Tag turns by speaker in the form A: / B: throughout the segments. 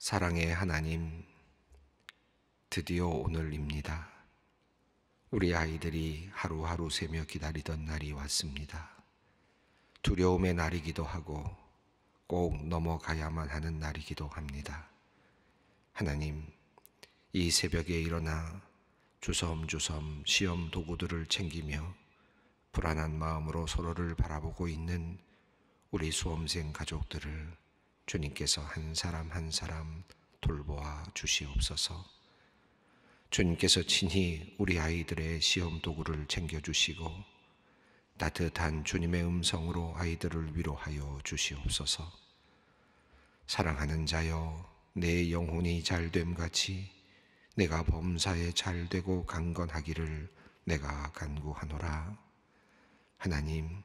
A: 사랑의 하나님, 드디어 오늘입니다. 우리 아이들이 하루하루 새며 기다리던 날이 왔습니다. 두려움의 날이기도 하고 꼭 넘어가야만 하는 날이기도 합니다. 하나님, 이 새벽에 일어나 주섬주섬 시험 도구들을 챙기며 불안한 마음으로 서로를 바라보고 있는 우리 수험생 가족들을 주님께서 한 사람 한 사람 돌보아 주시옵소서. 주님께서 친히 우리 아이들의 시험 도구를 챙겨주시고 따뜻한 주님의 음성으로 아이들을 위로하여 주시옵소서. 사랑하는 자여, 내 영혼이 잘됨같이 내가 범사에 잘되고 강건하기를 내가 간구하노라. 하나님,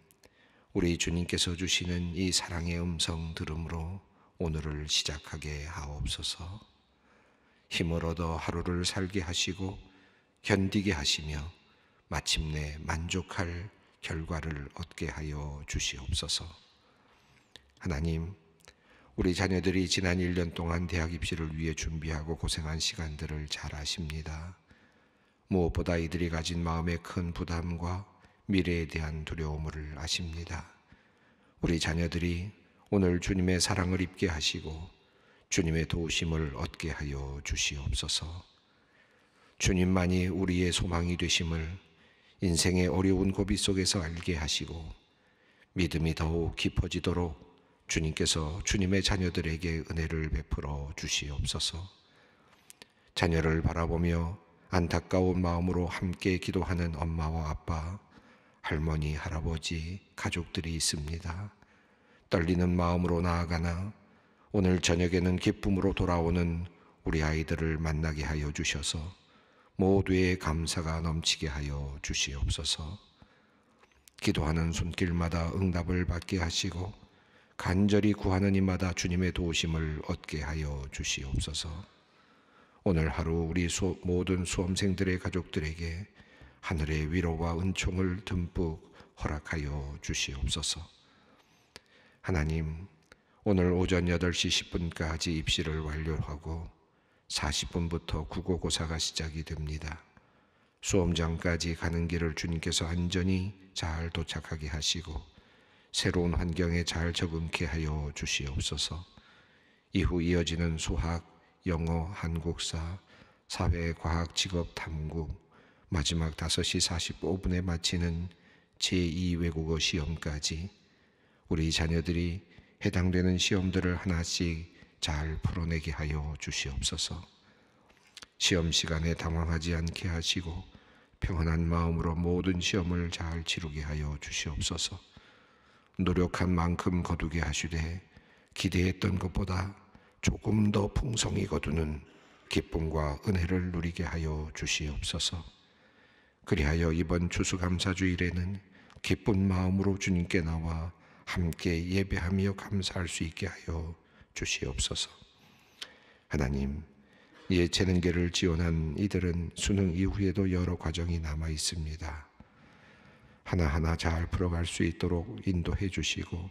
A: 우리 주님께서 주시는 이 사랑의 음성 들음으로 오늘을 시작하게 하옵소서. 힘을 얻어 하루를 살게 하시고 견디게 하시며 마침내 만족할 결과를 얻게 하여 주시옵소서. 하나님, 우리 자녀들이 지난 1년 동안 대학 입시를 위해 준비하고 고생한 시간들을 잘 아십니다. 무엇보다 이들이 가진 마음의 큰 부담과 미래에 대한 두려움을 아십니다. 우리 자녀들이 오늘 주님의 사랑을 입게 하시고 주님의 도우심을 얻게 하여 주시옵소서. 주님만이 우리의 소망이 되심을 인생의 어려운 고비 속에서 알게 하시고 믿음이 더욱 깊어지도록 주님께서 주님의 자녀들에게 은혜를 베풀어 주시옵소서. 자녀를 바라보며 안타까운 마음으로 함께 기도하는 엄마와 아빠, 할머니, 할아버지, 가족들이 있습니다. 떨리는 마음으로 나아가나 오늘 저녁에는 기쁨으로 돌아오는 우리 아이들을 만나게 하여 주셔서 모두의 감사가 넘치게 하여 주시옵소서. 기도하는 손길마다 응답을 받게 하시고 간절히 구하는 이마다 주님의 도우심을 얻게 하여 주시옵소서. 오늘 하루 우리 모든 수험생들의 가족들에게 하늘의 위로와 은총을 듬뿍 허락하여 주시옵소서. 하나님, 오늘 오전 8시 10분까지 입시를 완료하고 40분부터 국어고사가 시작이 됩니다. 수험장까지 가는 길을 주님께서 안전히 잘 도착하게 하시고 새로운 환경에 잘 적응케 하여 주시옵소서. 이후 이어지는 수학, 영어, 한국사, 사회, 과학, 직업, 탐구, 마지막 5시 45분에 마치는 제2 외국어 시험까지 우리 자녀들이 해당되는 시험들을 하나씩 잘 풀어내게 하여 주시옵소서. 시험 시간에 당황하지 않게 하시고 평안한 마음으로 모든 시험을 잘 치르게 하여 주시옵소서. 노력한 만큼 거두게 하시되 기대했던 것보다 조금 더 풍성히 거두는 기쁨과 은혜를 누리게 하여 주시옵소서. 그리하여 이번 추수감사주일에는 기쁜 마음으로 주님께 나와 함께 예배하며 감사할 수 있게 하여 주시옵소서. 하나님, 예체능계를 지원한 이들은 수능 이후에도 여러 과정이 남아 있습니다. 하나하나 잘 풀어갈 수 있도록 인도해 주시고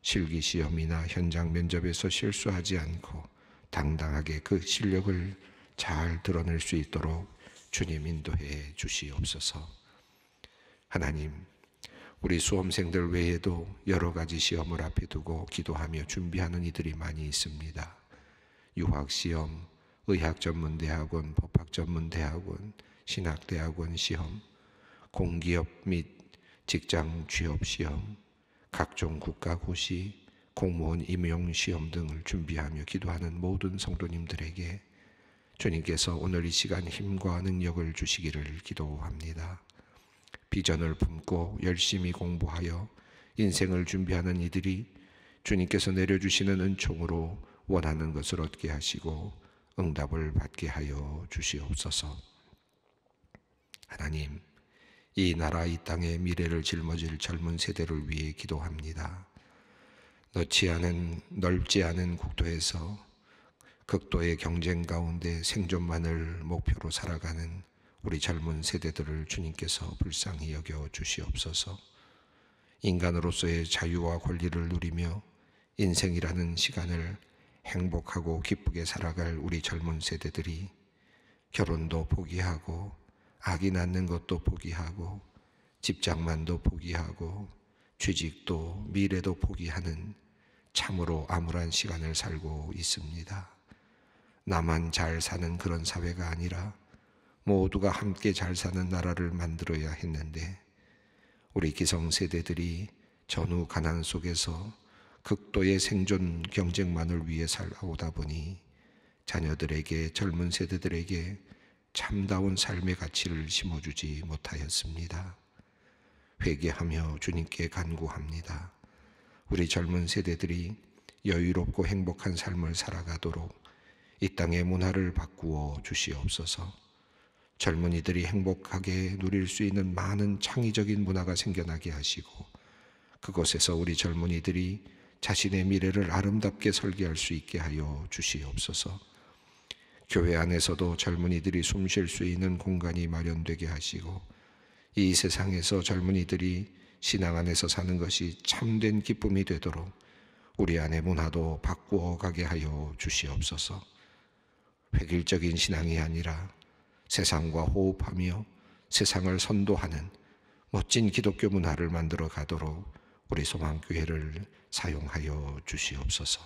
A: 실기시험이나 현장 면접에서 실수하지 않고 당당하게 그 실력을 잘 드러낼 수 있도록 주님 인도해 주시옵소서. 하나님, 우리 수험생들 외에도 여러 가지 시험을 앞에 두고 기도하며 준비하는 이들이 많이 있습니다. 유학시험, 의학전문대학원, 법학전문대학원, 신학대학원 시험, 공기업 및 직장 취업시험, 각종 국가고시, 공무원 임용시험 등을 준비하며 기도하는 모든 성도님들에게 주님께서 오늘 이 시간 힘과 능력을 주시기를 기도합니다. 비전을 품고 열심히 공부하여 인생을 준비하는 이들이 주님께서 내려주시는 은총으로 원하는 것을 얻게 하시고 응답을 받게 하여 주시옵소서. 하나님, 이 나라 이 땅의 미래를 짊어질 젊은 세대를 위해 기도합니다. 넓지 않은 국토에서 극도의 경쟁 가운데 생존만을 목표로 살아가는 우리 젊은 세대들을 주님께서 불쌍히 여겨 주시옵소서. 인간으로서의 자유와 권리를 누리며 인생이라는 시간을 행복하고 기쁘게 살아갈 우리 젊은 세대들이 결혼도 포기하고 아기 낳는 것도 포기하고 집장만도 포기하고 취직도 미래도 포기하는 참으로 암울한 시간을 살고 있습니다. 나만 잘 사는 그런 사회가 아니라 모두가 함께 잘 사는 나라를 만들어야 했는데 우리 기성세대들이 전후 가난 속에서 극도의 생존 경쟁만을 위해 살아오다 보니 자녀들에게, 젊은 세대들에게 참다운 삶의 가치를 심어주지 못하였습니다. 회개하며 주님께 간구합니다. 우리 젊은 세대들이 여유롭고 행복한 삶을 살아가도록 이 땅의 문화를 바꾸어 주시옵소서. 젊은이들이 행복하게 누릴 수 있는 많은 창의적인 문화가 생겨나게 하시고 그곳에서 우리 젊은이들이 자신의 미래를 아름답게 설계할 수 있게 하여 주시옵소서. 교회 안에서도 젊은이들이 숨 쉴 수 있는 공간이 마련되게 하시고 이 세상에서 젊은이들이 신앙 안에서 사는 것이 참된 기쁨이 되도록 우리 안의 문화도 바꾸어 가게 하여 주시옵소서. 획일적인 신앙이 아니라 세상과 호흡하며 세상을 선도하는 멋진 기독교 문화를 만들어 가도록 우리 소망교회를 사용하여 주시옵소서.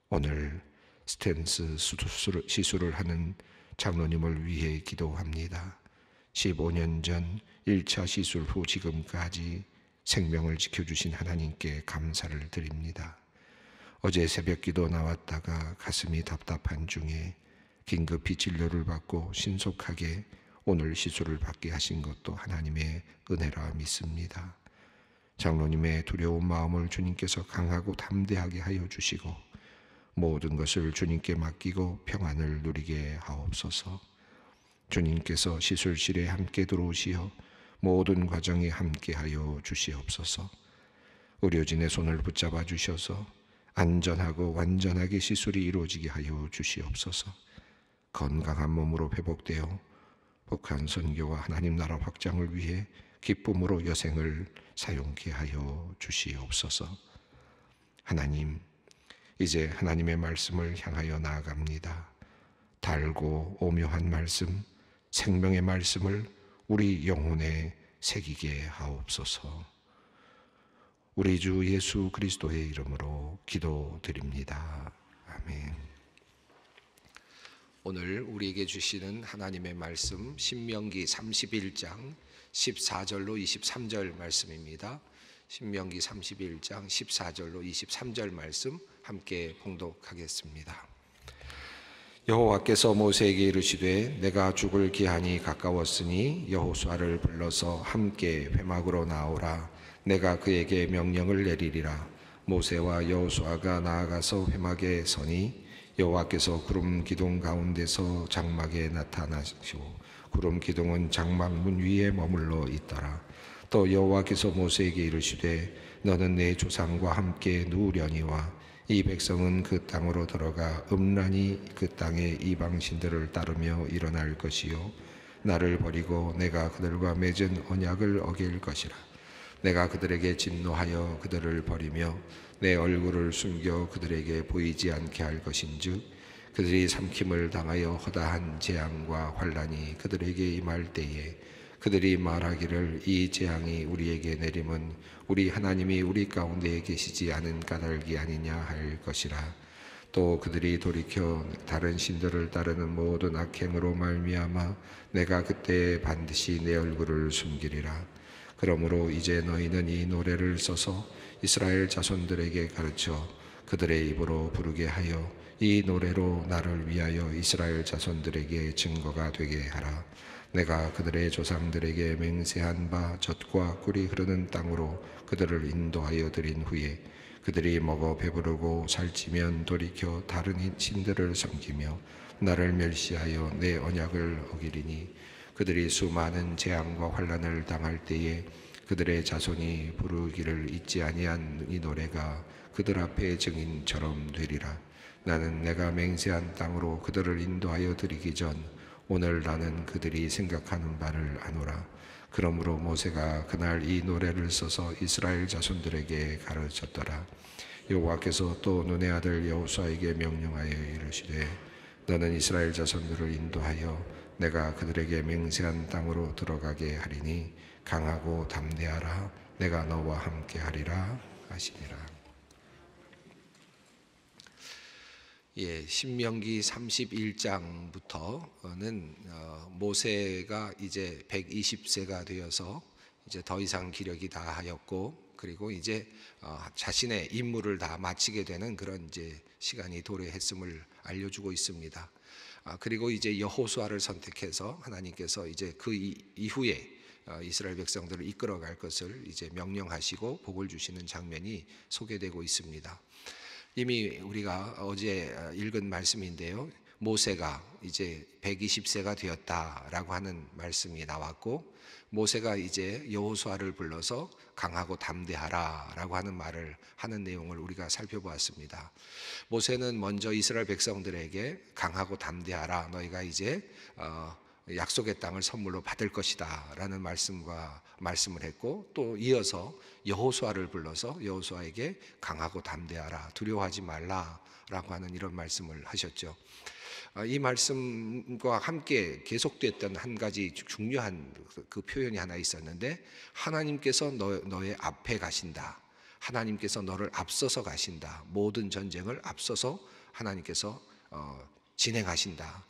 A: 오늘 스텐스 시술을 하는 장로님을 위해 기도합니다. 15년 전 1차 시술 후 지금까지 생명을 지켜주신 하나님께 감사를 드립니다. 어제 새벽기도 나왔다가 가슴이 답답한 중에 긴급히 진료를 받고 신속하게 오늘 시술을 받게 하신 것도 하나님의 은혜라 믿습니다. 장로님의 두려운 마음을 주님께서 강하고 담대하게 하여 주시고 모든 것을 주님께 맡기고 평안을 누리게 하옵소서. 주님께서 시술실에 함께 들어오시어 모든 과정에 함께하여 주시옵소서. 의료진의 손을 붙잡아 주셔서 안전하고 완전하게 시술이 이루어지게 하여 주시옵소서. 건강한 몸으로 회복되어 북한 선교와 하나님 나라 확장을 위해 기쁨으로 여생을 사용케 하여 주시옵소서. 하나님, 이제 하나님의 말씀을 향하여 나아갑니다. 달고 오묘한 말씀, 생명의 말씀을 우리 영혼에 새기게 하옵소서. 우리 주 예수 그리스도의 이름으로 기도드립니다. 아멘. 오늘 우리에게 주시는 하나님의 말씀 신명기 31장 14절로 23절 말씀입니다. 신명기 31장 14절로 23절 말씀 함께 봉독하겠습니다. 여호와께서 모세에게 이르시되 내가 죽을 기한이 가까웠으니 여호수아를 불러서 함께 회막으로 나오라. 내가 그에게 명령을 내리리라. 모세와 여호수아가 나아가서 회막에 서니 여호와께서 구름 기둥 가운데서 장막에 나타나시고 구름 기둥은 장막 문 위에 머물러 있더라. 또 여호와께서 모세에게 이르시되 너는 내 조상과 함께 누우려니와 이 백성은 그 땅으로 들어가 음란히 그 땅의 이방신들을 따르며 일어날 것이요 나를 버리고 내가 그들과 맺은 언약을 어길 것이라. 내가 그들에게 진노하여 그들을 버리며 내 얼굴을 숨겨 그들에게 보이지 않게 할 것인즉 그들이 삼킴을 당하여 허다한 재앙과 환난이 그들에게 임할 때에 그들이 말하기를 이 재앙이 우리에게 내림은 우리 하나님이 우리 가운데에 계시지 않은 까닭이 아니냐 할 것이라. 또 그들이 돌이켜 다른 신들을 따르는 모든 악행으로 말미암아 내가 그때 반드시 내 얼굴을 숨기리라. 그러므로 이제 너희는 이 노래를 써서 이스라엘 자손들에게 가르쳐 그들의 입으로 부르게 하여 이 노래로 나를 위하여 이스라엘 자손들에게 증거가 되게 하라. 내가 그들의 조상들에게 맹세한 바 젖과 꿀이 흐르는 땅으로 그들을 인도하여 드린 후에 그들이 먹어 배부르고 살찌면 돌이켜 다른 신들을 섬기며 나를 멸시하여 내 언약을 어기리니 그들이 수많은 재앙과 환난을 당할 때에 그들의 자손이 부르기를 잊지 아니한 이 노래가 그들 앞에 증인처럼 되리라. 나는 내가 맹세한 땅으로 그들을 인도하여 드리기 전 오늘 나는 그들이 생각하는 바를 아노라. 그러므로 모세가 그날 이 노래를 써서 이스라엘 자손들에게 가르쳤더라. 여호와께서 또 눈의 아들 여호수아에게 명령하여 이르시되 너는 이스라엘 자손들을 인도하여 내가 그들에게 맹세한 땅으로 들어가게 하리니 강하고 담대하라. 내가 너와 함께 하리라 하시니라. 예, 신명기 31장부터는 모세가 이제 120세가 되어서 이제 더 이상 기력이 다하였고, 그리고 이제 자신의 임무를 다 마치게 되는 그런 이제 시간이 도래했음을 알려주고 있습니다. 그리고 이제 여호수아를 선택해서 하나님께서 이제 그 이후에 이스라엘 백성들을 이끌어갈 것을 이제 명령하시고 복을 주시는 장면이 소개되고 있습니다. 이미 우리가 어제 읽은 말씀인데요, 모세가 이제 120세가 되었다라고 하는 말씀이 나왔고, 모세가 이제 여호수아를 불러서 강하고 담대하라라고 하는 말을 하는 내용을 우리가 살펴보았습니다. 모세는 먼저 이스라엘 백성들에게 강하고 담대하라, 너희가 이제 약속의 땅을 선물로 받을 것이다 라는 말씀을 했고, 또 이어서 여호수아를 불러서 여호수아에게 강하고 담대하라, 두려워하지 말라 라고 하는 이런 말씀을 하셨죠. 이 말씀과 함께 계속됐던 한 가지 중요한 그 표현이 하나 있었는데, 하나님께서 너의 앞에 가신다, 하나님께서 너를 앞서서 가신다, 모든 전쟁을 앞서서 하나님께서 진행하신다,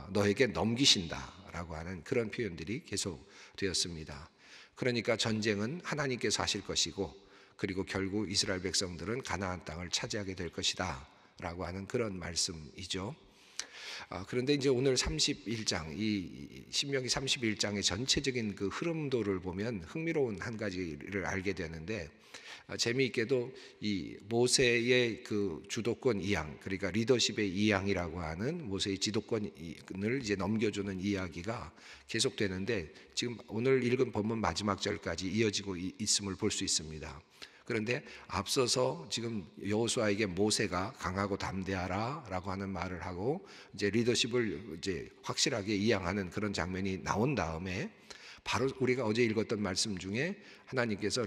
A: 너에게 넘기신다라고 하는 그런 표현들이 계속 되었습니다. 그러니까 전쟁은 하나님께서 하실 것이고, 그리고 결국 이스라엘 백성들은 가나안 땅을 차지하게 될 것이다 라고 하는 그런 말씀이죠. 그런데 이제 오늘 31장, 이 신명기 31장의 전체적인 그 흐름도를 보면 흥미로운 한 가지를 알게 되는데, 재미있게도 이 모세의 그 주도권 이양, 그러니까 리더십의 이양이라고 하는 모세의 지도권을 이제 넘겨주는 이야기가 계속되는데, 지금 오늘 읽은 본문 마지막 절까지 이어지고 있음을 볼 수 있습니다. 그런데 앞서서 지금 여호수아에게 모세가 강하고 담대하라라고 하는 말을 하고 이제 리더십을 이제 확실하게 이양하는 그런 장면이 나온 다음에, 바로 우리가 어제 읽었던 말씀 중에 하나님께서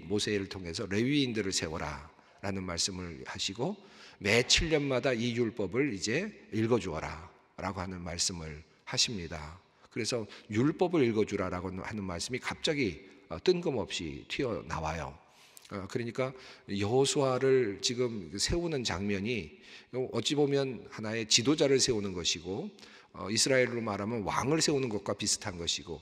A: 모세를 통해서 레위인들을 세워라 라는 말씀을 하시고, 매 7년마다 이 율법을 이제 읽어주어라 라고 하는 말씀을 하십니다. 그래서 율법을 읽어주라라고 하는 말씀이 갑자기 뜬금없이 튀어나와요. 그러니까 여호수아를 지금 세우는 장면이 어찌 보면 하나의 지도자를 세우는 것이고, 이스라엘로 말하면 왕을 세우는 것과 비슷한 것이고,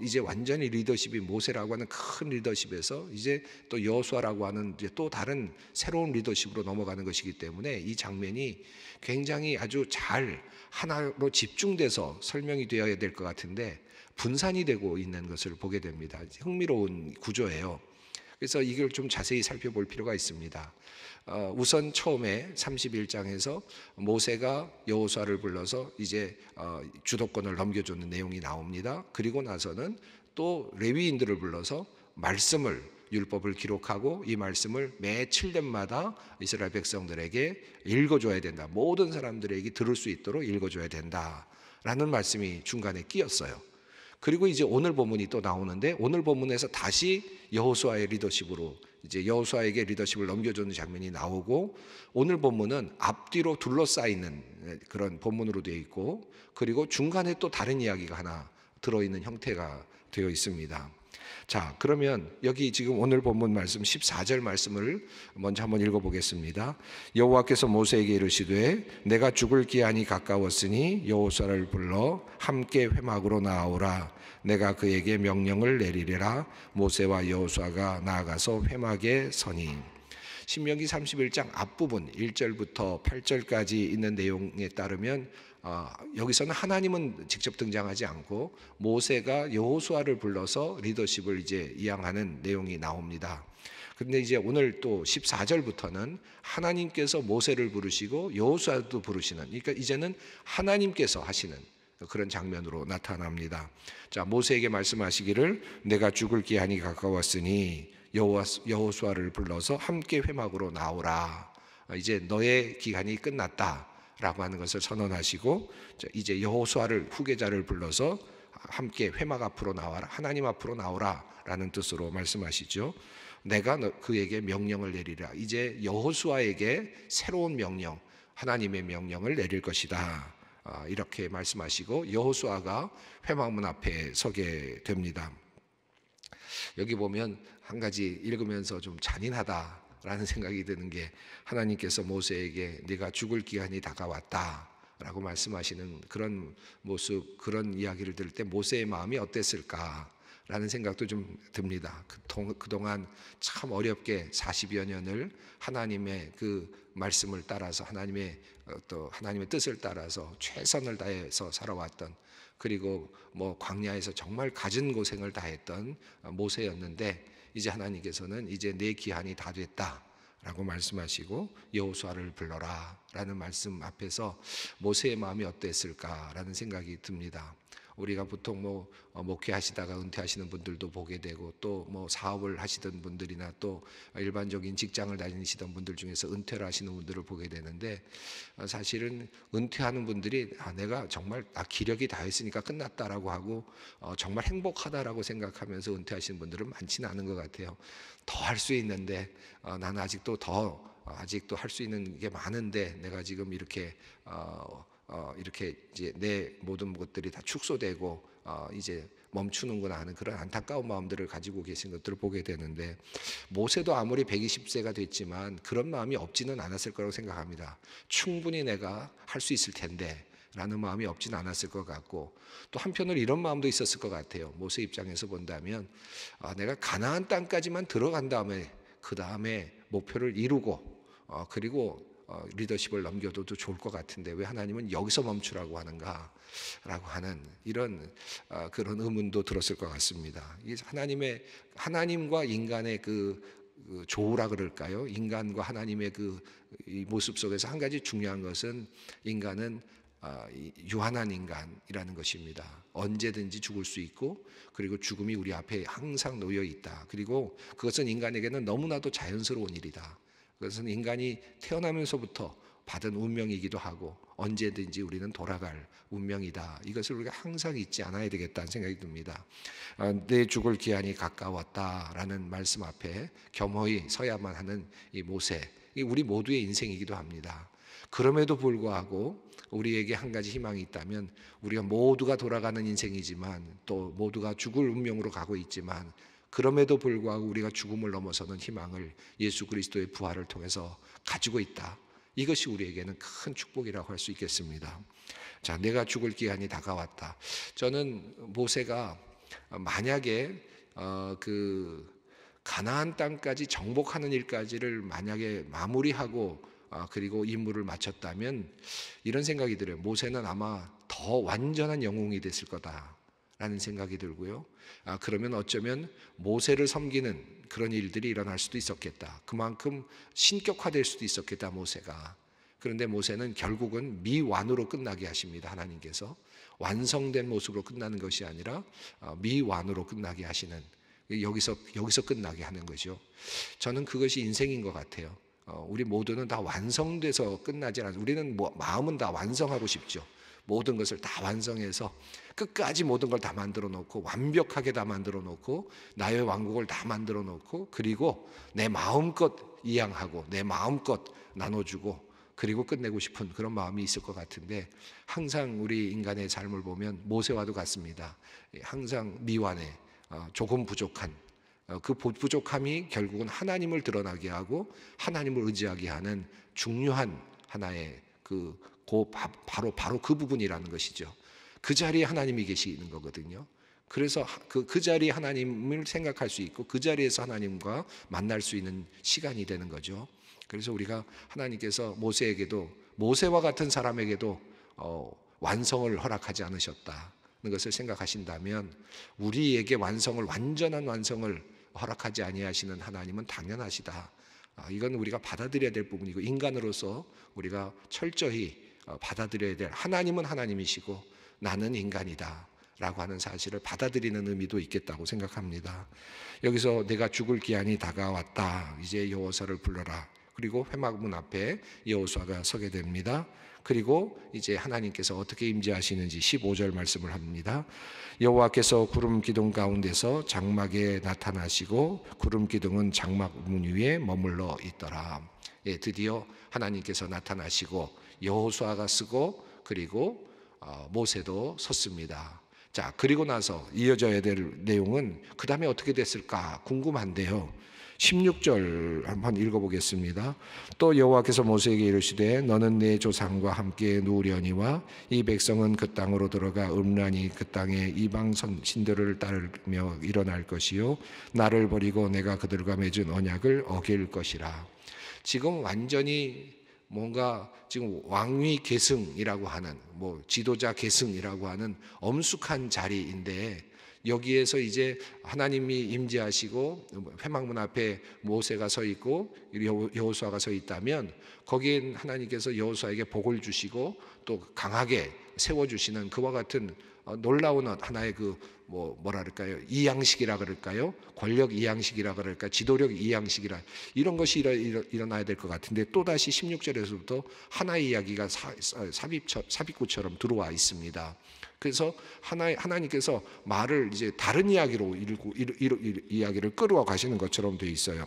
A: 이제 완전히 리더십이 모세라고 하는 큰 리더십에서 이제 또 여호수아라고 하는 이제 또 다른 새로운 리더십으로 넘어가는 것이기 때문에 이 장면이 굉장히 아주 잘 하나로 집중돼서 설명이 되어야 될 것 같은데 분산이 되고 있는 것을 보게 됩니다. 흥미로운 구조예요. 그래서 이걸 좀 자세히 살펴볼 필요가 있습니다. 우선 처음에 31장에서 모세가 여호수아를 불러서 이제 주도권을 넘겨주는 내용이 나옵니다. 그리고 나서는 또 레위인들을 불러서 율법을 기록하고 이 말씀을 매 7년마다 이스라엘 백성들에게 읽어줘야 된다, 모든 사람들에게 들을 수 있도록 읽어줘야 된다라는 말씀이 중간에 끼었어요. 그리고 이제 오늘 본문이 또 나오는데, 오늘 본문에서 다시 여호수아의 리더십으로 이제 여호수아에게 리더십을 넘겨주는 장면이 나오고, 오늘 본문은 앞뒤로 둘러싸이는 그런 본문으로 되어 있고, 그리고 중간에 또 다른 이야기가 하나 들어있는 형태가 되어 있습니다. 자, 그러면 여기 지금 오늘 본문 말씀 14절 말씀을 먼저 한번 읽어보겠습니다. 여호와께서 모세에게 이르시되 내가 죽을 기한이 가까웠으니 여호수아를 불러 함께 회막으로 나아오라. 내가 그에게 명령을 내리리라. 모세와 여호수아가 나아가서 회막에 서니. 신명기 31장 앞부분 1절부터 8절까지 있는 내용에 따르면 여기서는 하나님은 직접 등장하지 않고 모세가 여호수아를 불러서 리더십을 이제 이양하는 내용이 나옵니다. 그런데 이제 오늘 또 14절부터는 하나님께서 모세를 부르시고 여호수아도 부르시는, 그러니까 이제는 하나님께서 하시는 그런 장면으로 나타납니다. 자, 모세에게 말씀하시기를 내가 죽을 기한이 가까웠으니 여호수아를 불러서 함께 회막으로 나오라. 이제 너의 기한이 끝났다 라고 하는 것을 선언하시고, 이제 여호수아를 후계자를 불러서 함께 회막 앞으로 나와라, 하나님 앞으로 나오라 라는 뜻으로 말씀하시죠. 내가 그에게 명령을 내리라. 이제 여호수아에게 새로운 명령, 하나님의 명령을 내릴 것이다. 이렇게 말씀하시고 여호수아가 회막문 앞에 서게 됩니다. 여기 보면 한 가지 읽으면서 좀 잔인하다라는 생각이 드는 게, 하나님께서 모세에게 네가 죽을 기한이 다가왔다 라고 말씀하시는 그런 모습, 그런 이야기를 들을 때 모세의 마음이 어땠을까 라는 생각도 좀 듭니다. 그동안 참 어렵게 40여 년을 하나님의 그 말씀을 따라서 하나님의 뜻을 따라서 최선을 다해서 살아왔던, 그리고 광야에서 정말 갖은 고생을 다했던 모세였는데, 이제 하나님께서는 이제 내 기한이 다 됐다 라고 말씀하시고 여호수아를 불러라 라는 말씀 앞에서 모세의 마음이 어땠을까 라는 생각이 듭니다. 우리가 보통 목회하시다가 은퇴하시는 분들도 보게 되고, 또 사업을 하시던 분들이나 또 일반적인 직장을 다니시던 분들 중에서 은퇴를 하시는 분들을 보게 되는데, 사실은 은퇴하는 분들이 내가 정말 기력이 다 했으니까 끝났다라고 하고 정말 행복하다라고 생각하면서 은퇴하시는 분들은 많지는 않은 것 같아요. 더 할 수 있는데, 나는 아직도 할 수 있는 게 많은데 내가 지금 이렇게 이제 내 모든 것들이 다 축소되고 이제 멈추는구나 하는 그런 안타까운 마음들을 가지고 계신 것들을 보게 되는데, 모세도 아무리 120세가 됐지만 그런 마음이 없지는 않았을 거라고 생각합니다. 충분히 내가 할 수 있을 텐데 라는 마음이 없지는 않았을 것 같고, 또 한편으로 이런 마음도 있었을 것 같아요. 모세 입장에서 본다면 내가 가나안 땅까지만 들어간 다음에 그 다음에 목표를 이루고 그리고 리더십을 넘겨둬도 좋을 것 같은데 왜 하나님은 여기서 멈추라고 하는가 라고 하는 이런 그런 의문도 들었을 것 같습니다. 하나님과 인간의 그 조우라 그럴까요? 인간과 하나님의 이 모습 속에서 한 가지 중요한 것은, 인간은 유한한 인간이라는 것입니다. 언제든지 죽을 수 있고, 그리고 죽음이 우리 앞에 항상 놓여 있다. 그리고 그것은 인간에게는 너무나도 자연스러운 일이다. 그것은 인간이 태어나면서부터 받은 운명이기도 하고 언제든지 우리는 돌아갈 운명이다. 이것을 우리가 항상 잊지 않아야 되겠다는 생각이 듭니다. 내 죽을 기한이 가까웠다라는 말씀 앞에 겸허히 서야만 하는 이 모세, 우리 모두의 인생이기도 합니다. 그럼에도 불구하고 우리에게 한 가지 희망이 있다면, 우리가 모두가 돌아가는 인생이지만 또 모두가 죽을 운명으로 가고 있지만, 그럼에도 불구하고 우리가 죽음을 넘어서는 희망을 예수 그리스도의 부활을 통해서 가지고 있다. 이것이 우리에게는 큰 축복이라고 할 수 있겠습니다. 자, 내가 죽을 기한이 다가왔다. 저는 모세가 만약에 가나안 땅까지 정복하는 일까지를 만약에 마무리하고 그리고 임무를 마쳤다면 이런 생각이 들어요. 모세는 아마 더 완전한 영웅이 됐을 거다라는 생각이 들고요. 그러면 어쩌면 모세를 섬기는 그런 일들이 일어날 수도 있었겠다. 그만큼 신격화될 수도 있었겠다, 모세가. 그런데 모세는 결국은 미완으로 끝나게 하십니다. 하나님께서 완성된 모습으로 끝나는 것이 아니라 미완으로 끝나게 하시는, 여기서 끝나게 하는 거죠. 저는 그것이 인생인 것 같아요. 우리 모두는 다 완성돼서 끝나지 않아요. 우리는 마음은 다 완성하고 싶죠. 모든 것을 다 완성해서 끝까지 모든 걸 다 만들어 놓고, 완벽하게 다 만들어 놓고, 나의 왕국을 다 만들어 놓고, 그리고 내 마음껏 이양하고 내 마음껏 나눠주고, 그리고 끝내고 싶은 그런 마음이 있을 것 같은데, 항상 우리 인간의 삶을 보면 모세와도 같습니다. 항상 미완해, 조금 부족한, 그 부족함이 결국은 하나님을 드러나게 하고 하나님을 의지하게 하는 중요한 하나의 바로 그 부분이라는 것이죠. 그 자리에 하나님이 계시는 거거든요. 그래서 그 자리에 하나님을 생각할 수 있고 그 자리에서 하나님과 만날 수 있는 시간이 되는 거죠. 그래서 우리가 하나님께서 모세와 같은 사람에게도 완성을 허락하지 않으셨다는 것을 생각하신다면, 우리에게 완전한 완성을 허락하지 아니하시는 하나님은 당연하시다. 이건 우리가 받아들여야 될 부분이고, 인간으로서 우리가 철저히 받아들여야 될, 하나님은 하나님이시고 나는 인간이다 라고 하는 사실을 받아들이는 의미도 있겠다고 생각합니다. 여기서 내가 죽을 기한이 다가왔다, 이제 여호수아를 불러라, 그리고 회막문 앞에 여호수아가 서게 됩니다. 그리고 이제 하나님께서 어떻게 임재하시는지 15절 말씀을 합니다. 여호와께서 구름 기둥 가운데서 장막에 나타나시고 구름 기둥은 장막 문 위에 머물러 있더라. 예, 드디어 하나님께서 나타나시고 여호수아가 서고 그리고 모세도 섰습니다. 자, 그리고 나서 이어져야 될 내용은 그 다음에 어떻게 됐을까 궁금한데요. 16절 한번 읽어보겠습니다. 또 여호와께서 모세에게 이르시되 너는 내 조상과 함께 누우려니와 이 백성은 그 땅으로 들어가 음란히 그 땅에 이방 신들을 따르며 일어날 것이요 나를 버리고 내가 그들과 맺은 언약을 어길 것이라. 지금 완전히 뭔가 지금 왕위 계승이라고 하는 지도자 계승이라고 하는 엄숙한 자리인데 여기에서 이제 하나님이 임재하시고 회막문 앞에 모세가 서 있고 여호수아가 서 있다면 거기엔 하나님께서 여호수아에게 복을 주시고 또 강하게 세워주시는 그와 같은 놀라운 하나의 뭐랄까요, 이양식이라 그럴까요? 권력 이양식이라 그럴까? 지도력 이양식이라 이런 것이 일어나야 될 것 같은데 또다시 16절에서부터 하나의 이야기가 삽입구처럼 들어와 있습니다. 그래서 하나님께서 말을 이제 다른 이야기로 이야기를 끌어와 가시는 것처럼 되어 있어요.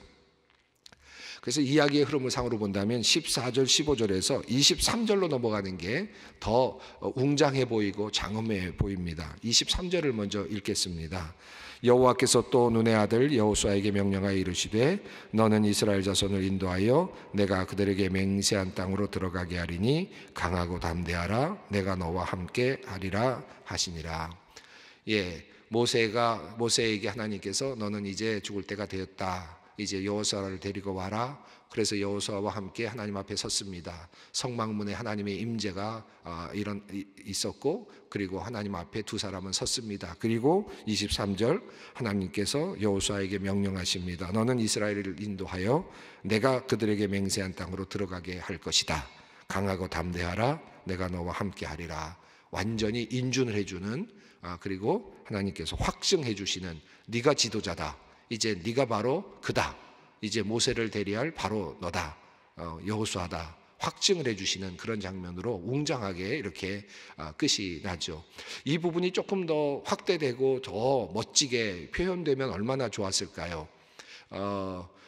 A: 그래서 이야기의 흐름을 상으로 본다면 14절 15절에서 23절로 넘어가는 게 더 웅장해 보이고 장엄해 보입니다. 23절을 먼저 읽겠습니다. 여호와께서 또 눈의 아들 여호수아에게 명령하여 이르시되 너는 이스라엘 자손을 인도하여 내가 그들에게 맹세한 땅으로 들어가게 하리니 강하고 담대하라 내가 너와 함께 하리라 하시니라. 예, 모세에게 하나님께서 너는 이제 죽을 때가 되었다. 이제 여호수아를 데리고 와라. 그래서 여호수아와 함께 하나님 앞에 섰습니다. 성막문에 하나님의 임재가 있었고 그리고 하나님 앞에 두 사람은 섰습니다. 그리고 23절 하나님께서 여호수아에게 명령하십니다. 너는 이스라엘을 인도하여 내가 그들에게 맹세한 땅으로 들어가게 할 것이다. 강하고 담대하라. 내가 너와 함께 하리라. 완전히 인준을 해주는 그리고 하나님께서 확증해 주시는 네가 지도자다. 이제 네가 바로 그다. 이제 모세를 대리할 바로 너다. 여호수아다. 확증을 해주시는 그런 장면으로 웅장하게 이렇게 끝이 나죠. 이 부분이 조금 더 확대되고 더 멋지게 표현되면 얼마나 좋았을까요?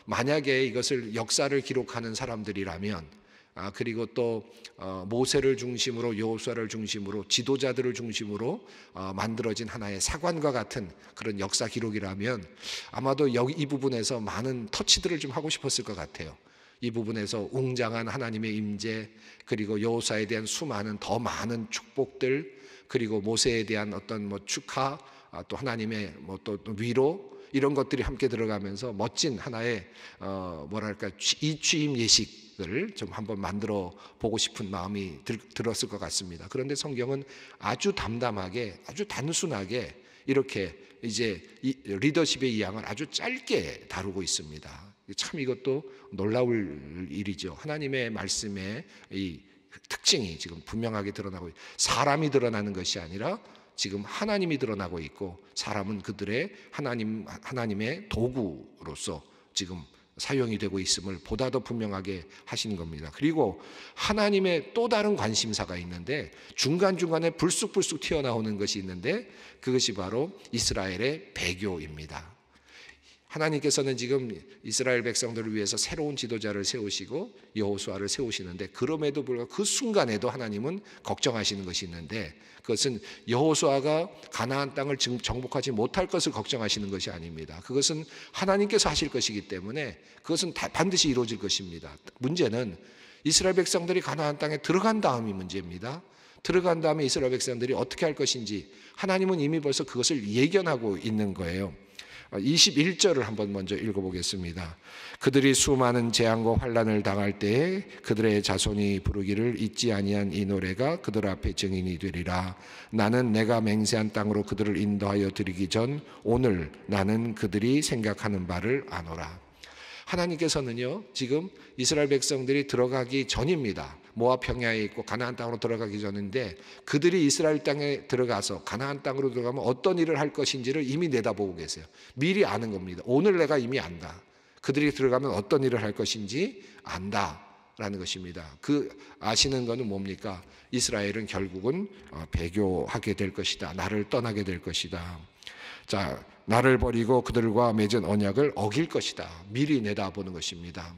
A: 만약에 이것을 역사를 기록하는 사람들이라면 그리고 또 모세를 중심으로 여호수아를 중심으로 지도자들을 중심으로 만들어진 하나의 사관과 같은 그런 역사 기록이라면 아마도 이 부분에서 많은 터치들을 좀 하고 싶었을 것 같아요. 이 부분에서 웅장한 하나님의 임재 그리고 여호수아에 대한 더 많은 축복들 그리고 모세에 대한 어떤 축하 또 하나님의 또 위로 이런 것들이 함께 들어가면서 멋진 하나의 이 취임 예식을 좀 한번 만들어 보고 싶은 마음이 들었을 것 같습니다. 그런데 성경은 아주 담담하게 아주 단순하게 이렇게 이제 리더십의 이양을 아주 짧게 다루고 있습니다. 참 이것도 놀라울 일이죠. 하나님의 말씀의 이 특징이 지금 분명하게 드러나고 사람이 드러나는 것이 아니라 지금 하나님이 드러나고 있고 사람은 그들의 하나님의 도구로서 지금 사용이 되고 있음을 보다 더 분명하게 하시는 겁니다. 그리고 하나님의 또 다른 관심사가 있는데 중간중간에 불쑥불쑥 튀어나오는 것이 있는데 그것이 바로 이스라엘의 배교입니다. 하나님께서는 지금 이스라엘 백성들을 위해서 새로운 지도자를 세우시고 여호수아를 세우시는데 그럼에도 불구하고 그 순간에도 하나님은 걱정하시는 것이 있는데 그것은 여호수아가 가나안 땅을 정복하지 못할 것을 걱정하시는 것이 아닙니다. 그것은 하나님께서 하실 것이기 때문에 그것은 반드시 이루어질 것입니다. 문제는 이스라엘 백성들이 가나안 땅에 들어간 다음이 문제입니다. 들어간 다음에 이스라엘 백성들이 어떻게 할 것인지 하나님은 이미 벌써 그것을 예견하고 있는 거예요. 21절을 한번 먼저 읽어보겠습니다. 그들이 수많은 재앙과 환난을 당할 때에 그들의 자손이 부르기를 잊지 아니한 이 노래가 그들 앞에 증인이 되리라. 나는 내가 맹세한 땅으로 그들을 인도하여 드리기 전 오늘 나는 그들이 생각하는 바를 아노라. 하나님께서는요 지금 이스라엘 백성들이 들어가기 전입니다. 모압 평야에 있고 가나안 땅으로 들어가기 전인데 그들이 이스라엘 땅에 들어가서 가나안 땅으로 들어가면 어떤 일을 할 것인지를 이미 내다보고 계세요. 미리 아는 겁니다. 오늘 내가 이미 안다. 그들이 들어가면 어떤 일을 할 것인지 안다라는 것입니다. 그 아시는 것은 뭡니까? 이스라엘은 결국은 배교하게 될 것이다. 나를 떠나게 될 것이다. 자, 나를 버리고 그들과 맺은 언약을 어길 것이다. 미리 내다보는 것입니다.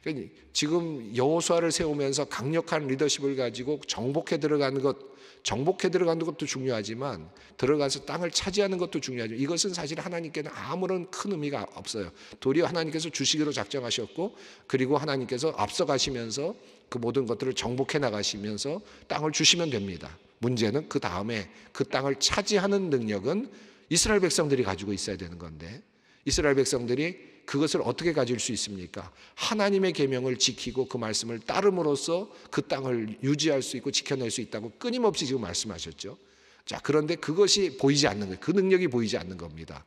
A: 그러니까 지금 여호수아를 세우면서 강력한 리더십을 가지고 정복해 들어가는 것도 중요하지만 들어가서 땅을 차지하는 것도 중요하죠. 이것은 사실 하나님께는 아무런 큰 의미가 없어요. 도리어 하나님께서 주시기로 작정하셨고, 그리고 하나님께서 앞서가시면서 그 모든 것들을 정복해 나가시면서 땅을 주시면 됩니다. 문제는 그 다음에 그 땅을 차지하는 능력은 이스라엘 백성들이 가지고 있어야 되는 건데, 이스라엘 백성들이 그것을 어떻게 가질 수 있습니까? 하나님의 계명을 지키고 그 말씀을 따름으로써 그 땅을 유지할 수 있고 지켜낼 수 있다고 끊임없이 지금 말씀하셨죠. 자, 그런데 그것이 보이지 않는 거예요. 그 능력이 보이지 않는 겁니다.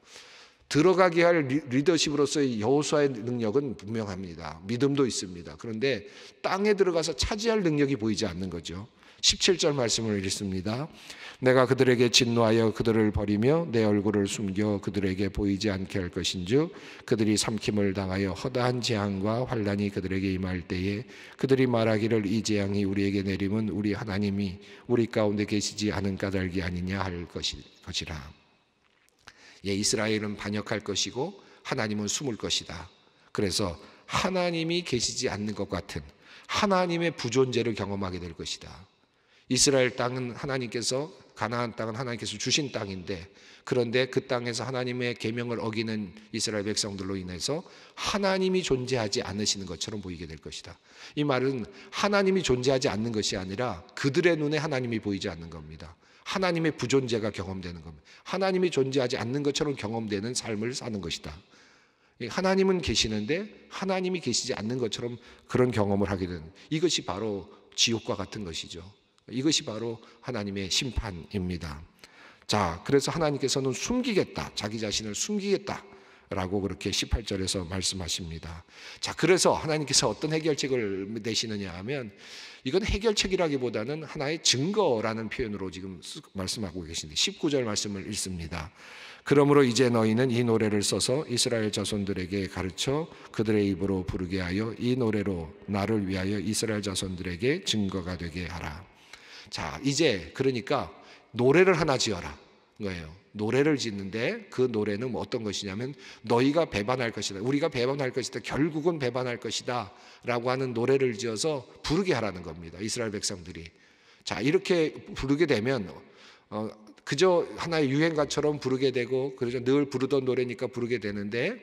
A: 들어가게 할 리더십으로서의 여호수아의 능력은 분명합니다. 믿음도 있습니다. 그런데 땅에 들어가서 차지할 능력이 보이지 않는 거죠. 17절 말씀을 읽습니다. 내가 그들에게 진노하여 그들을 버리며 내 얼굴을 숨겨 그들에게 보이지 않게 할 것인즉 그들이 삼킴을 당하여 허다한 재앙과 환난이 그들에게 임할 때에 그들이 말하기를 이 재앙이 우리에게 내림은 우리 하나님이 우리 가운데 계시지 않은 까닭이 아니냐 할 것이라. 예, 이스라엘은 반역할 것이고 하나님은 숨을 것이다. 그래서 하나님이 계시지 않는 것 같은 하나님의 부존재를 경험하게 될 것이다. 이스라엘 땅은 하나님께서, 가나안 땅은 하나님께서 주신 땅인데, 그런데 그 땅에서 하나님의 계명을 어기는 이스라엘 백성들로 인해서 하나님이 존재하지 않으시는 것처럼 보이게 될 것이다. 이 말은 하나님이 존재하지 않는 것이 아니라 그들의 눈에 하나님이 보이지 않는 겁니다. 하나님의 부존재가 경험되는 겁니다. 하나님이 존재하지 않는 것처럼 경험되는 삶을 사는 것이다. 하나님은 계시는데 하나님이 계시지 않는 것처럼 그런 경험을 하게 되는, 이것이 바로 지옥과 같은 것이죠. 이것이 바로 하나님의 심판입니다. 자, 그래서 하나님께서는 숨기겠다, 자기 자신을 숨기겠다 라고 그렇게 18절에서 말씀하십니다. 자, 그래서 하나님께서 어떤 해결책을 내시느냐 하면, 이건 해결책이라기보다는 하나의 증거라는 표현으로 지금 말씀하고 계신데 19절 말씀을 읽습니다. 그러므로 이제 너희는 이 노래를 써서 이스라엘 자손들에게 가르쳐 그들의 입으로 부르게 하여 이 노래로 나를 위하여 이스라엘 자손들에게 증거가 되게 하라. 자, 이제 그러니까 노래를 하나 지어라 거예요. 노래를 짓는데 그 노래는 뭐 어떤 것이냐면, 너희가 배반할 것이다, 우리가 배반할 것이다, 결국은 배반할 것이다 라고 하는 노래를 지어서 부르게 하라는 겁니다. 이스라엘 백성들이. 자, 이렇게 부르게 되면 그저 하나의 유행가처럼 부르게 되고, 그래서 늘 부르던 노래니까 부르게 되는데,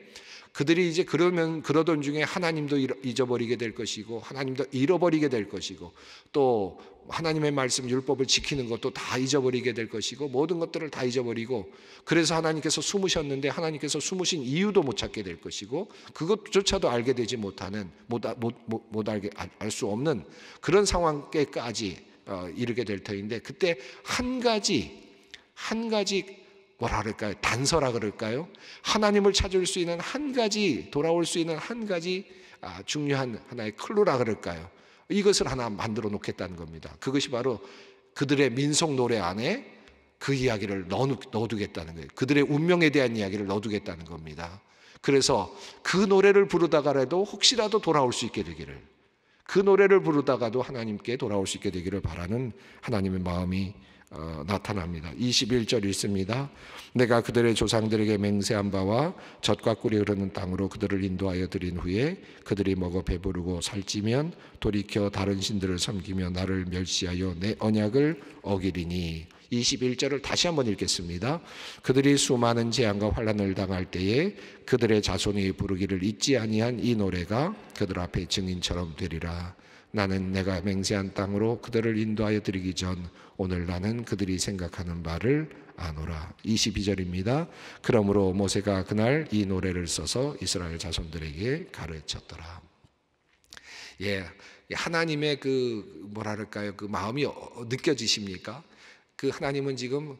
A: 그들이 이제 그러던 중에 하나님도 잊어버리게 될 것이고 하나님도 잃어버리게 될 것이고 또 하나님의 말씀 율법을 지키는 것도 다 잊어버리게 될 것이고 모든 것들을 다 잊어버리고, 그래서 하나님께서 숨으셨는데 하나님께서 숨으신 이유도 못 찾게 될 것이고 그것조차도 알게 되지 못하는, 알 수 없는 그런 상황에까지 이르게 될 터인데, 그때 한 가지 뭐라 그럴까요? 단서라 그럴까요? 하나님을 찾을 수 있는 한 가지, 돌아올 수 있는 한 가지 중요한 하나의 클루라 그럴까요? 이것을 하나 만들어 놓겠다는 겁니다. 그것이 바로 그들의 민속 노래 안에 그 이야기를 넣어두겠다는 거예요. 그들의 운명에 대한 이야기를 넣어두겠다는 겁니다. 그래서 그 노래를 부르다가라도 혹시라도 돌아올 수 있게 되기를, 그 노래를 부르다가도 하나님께 돌아올 수 있게 되기를 바라는 하나님의 마음이 나타납니다. 21절 읽습니다. 내가 그들의 조상들에게 맹세한 바와 젖과 꿀이 흐르는 땅으로 그들을 인도하여 드린 후에 그들이 먹어 배부르고 살찌면 돌이켜 다른 신들을 섬기며 나를 멸시하여 내 언약을 어기리니. 21절을 다시 한번 읽겠습니다. 그들이 수많은 재앙과 환난을 당할 때에 그들의 자손이 부르기를 잊지 아니한 이 노래가 그들 앞에 증인처럼 되리라. 나는 내가 맹세한 땅으로 그들을 인도하여 드리기 전 오늘 나는 그들이 생각하는 바를 아노라. 22절입니다. 그러므로 모세가 그날 이 노래를 써서 이스라엘 자손들에게 가르쳤더라. 예, 하나님의 그 뭐랄까요, 그 마음이 느껴지십니까? 그 하나님은 지금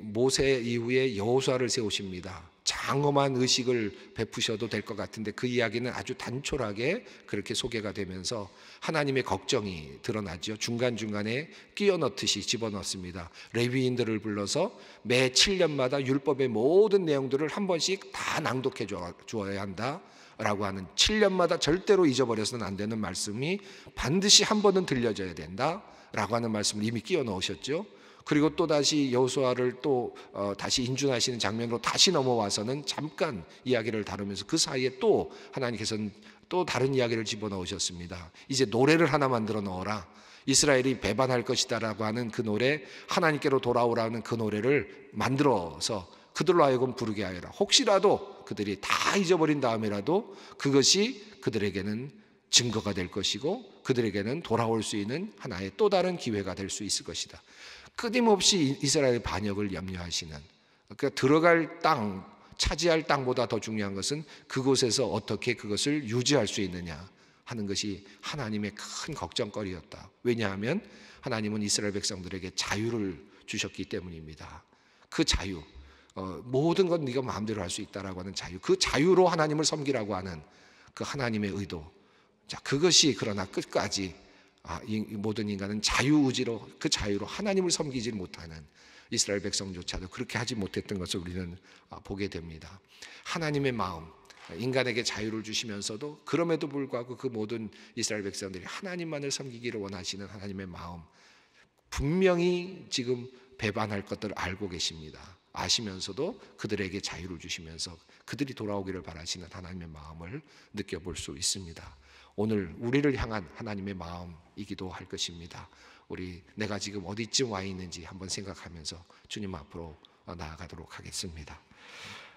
A: 모세 이후에 여호수아를 세우십니다. 장엄한 의식을 베푸셔도 될 것 같은데 그 이야기는 아주 단촐하게 그렇게 소개가 되면서 하나님의 걱정이 드러나죠. 중간중간에 끼워 넣듯이 집어넣습니다. 레위인들을 불러서 매 7년마다 율법의 모든 내용들을 한 번씩 다 낭독해 주어야 한다 라고 하는 7년마다 절대로 잊어버려서는 안 되는 말씀이 반드시 한 번은 들려져야 된다라고 하는 말씀을 이미 끼워 넣으셨죠. 그리고 또 다시 여호수아를 또 다시 인준하시는 장면으로 다시 넘어와서는 잠깐 이야기를 다루면서 그 사이에 또 하나님께서는 또 다른 이야기를 집어넣으셨습니다. 이제 노래를 하나 만들어 넣어라. 이스라엘이 배반할 것이다라고 하는 그 노래, 하나님께로 돌아오라는 그 노래를 만들어서 그들로 하여금 부르게 하여라. 혹시라도 그들이 다 잊어버린 다음에라도 그것이 그들에게는 증거가 될 것이고 그들에게는 돌아올 수 있는 하나의 또 다른 기회가 될 수 있을 것이다. 끊임없이 이스라엘 반역을 염려하시는, 그러니까 들어갈 땅, 차지할 땅보다 더 중요한 것은 그곳에서 어떻게 그것을 유지할 수 있느냐 하는 것이 하나님의 큰 걱정거리였다. 왜냐하면 하나님은 이스라엘 백성들에게 자유를 주셨기 때문입니다. 그 자유, 모든 건 네가 마음대로 할 수 있다라고 하는 자유, 그 자유로 하나님을 섬기라고 하는 그 하나님의 의도. 자, 그것이 그러나 끝까지 이 모든 인간은 자유의지로, 그 자유로 하나님을 섬기지 못하는 이스라엘 백성조차도 그렇게 하지 못했던 것을 우리는 보게 됩니다. 하나님의 마음, 인간에게 자유를 주시면서도 그럼에도 불구하고 그 모든 이스라엘 백성들이 하나님만을 섬기기를 원하시는 하나님의 마음, 분명히 지금 배반할 것들을 알고 계십니다. 아시면서도 그들에게 자유를 주시면서 그들이 돌아오기를 바라시는 하나님의 마음을 느껴볼 수 있습니다. 오늘 우리를 향한 하나님의 마음이기도 할 것입니다. 내가 지금 어디쯤 와 있는지 한번 생각하면서 주님 앞으로 나아가도록 하겠습니다.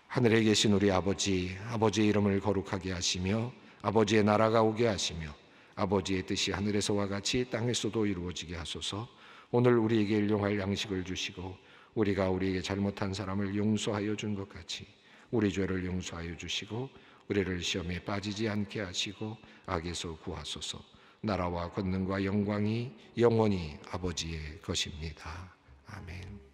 A: 하늘에 계신 우리 아버지, 아버지의 이름을 거룩하게 하시며 아버지의 나라가 오게 하시며 아버지의 뜻이 하늘에서와 같이 땅에서도 이루어지게 하소서. 오늘 우리에게 일용할 양식을 주시고 우리가 우리에게 잘못한 사람을 용서하여 준 것 같이 우리 죄를 용서하여 주시고 우리를 시험에 빠지지 않게 하시고 악에서 구하소서. 나라와 권능과 영광이 영원히 아버지의 것입니다. 아멘.